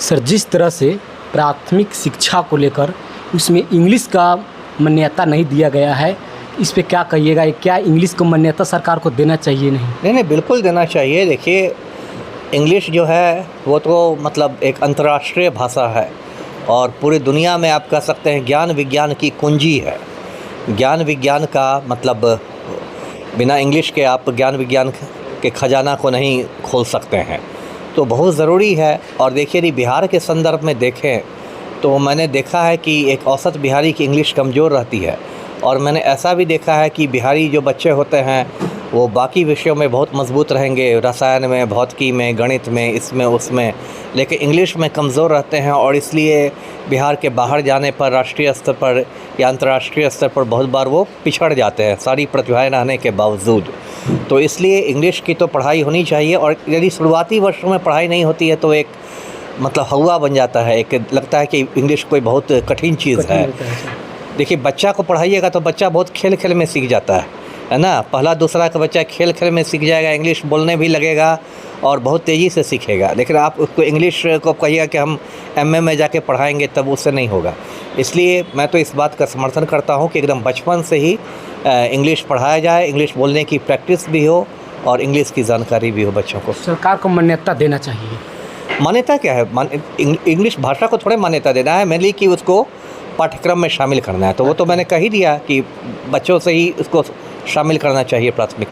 Sir, जिस तरह से प्राथमिक शिक्षा को लेकर उसमें इंग्लिश का मान्यता नहीं दिया गया है, इस पे क्या कहिएगा? क्या इंग्लिश को मान्यता सरकार को देना चाहिए? नहीं नहीं, बिल्कुल देना चाहिए। देखिए, इंग्लिश जो है वो तो मतलब एक अंतर्राष्ट्रीय भाषा है और पूरी दुनिया में आप कह सकते हैं ज्ञान विज्ञान की कुंजी है। ज्ञान विज्ञान का मतलब बिना इंग्लिश के आप ज्ञान विज्ञान के खजाना को नहीं खोल सकते हैं, तो बहुत ज़रूरी है। और देखिए, यदि बिहार के संदर्भ में देखें तो मैंने देखा है कि एक औसत बिहारी की इंग्लिश कमज़ोर रहती है और मैंने ऐसा भी देखा है कि बिहारी जो बच्चे होते हैं वो बाकी विषयों में बहुत मजबूत रहेंगे, रसायन में, भौतिकी में, गणित में, इसमें उसमें, लेकिन इंग्लिश में कमज़ोर रहते हैं और इसलिए बिहार के बाहर जाने पर राष्ट्रीय स्तर पर या अंतर्राष्ट्रीय स्तर पर बहुत बार वो पिछड़ जाते हैं, सारी प्रतिभाएं रहने के बावजूद। तो इसलिए इंग्लिश की तो पढ़ाई होनी चाहिए और यदि शुरुआती वर्षों में पढ़ाई नहीं होती है तो एक मतलब हवा बन जाता है, एक लगता है कि इंग्लिश कोई बहुत कठिन चीज़ है। देखिए, बच्चा को पढ़ाइएगा तो बच्चा बहुत खेल खेल में सीख जाता है ना। पहला दूसरा का बच्चा खेल खेल में सीख जाएगा, इंग्लिश बोलने भी लगेगा और बहुत तेज़ी से सीखेगा। लेकिन आप उसको इंग्लिश को कहिएगा कि हम एमए में जाके पढ़ाएंगे, तब उससे नहीं होगा। इसलिए मैं तो इस बात का समर्थन करता हूँ कि एकदम बचपन से ही इंग्लिश पढ़ाया जाए, इंग्लिश बोलने की प्रैक्टिस भी हो और इंग्लिश की जानकारी भी हो बच्चों को। सरकार को मान्यता देना चाहिए। मान्यता क्या है? इंग्लिश भाषा को थोड़े मान्यता देना है, मेनली कि उसको पाठ्यक्रम में शामिल करना है। तो वो तो मैंने कह ही दिया कि बच्चों से ही उसको शामिल करना चाहिए प्राथमिक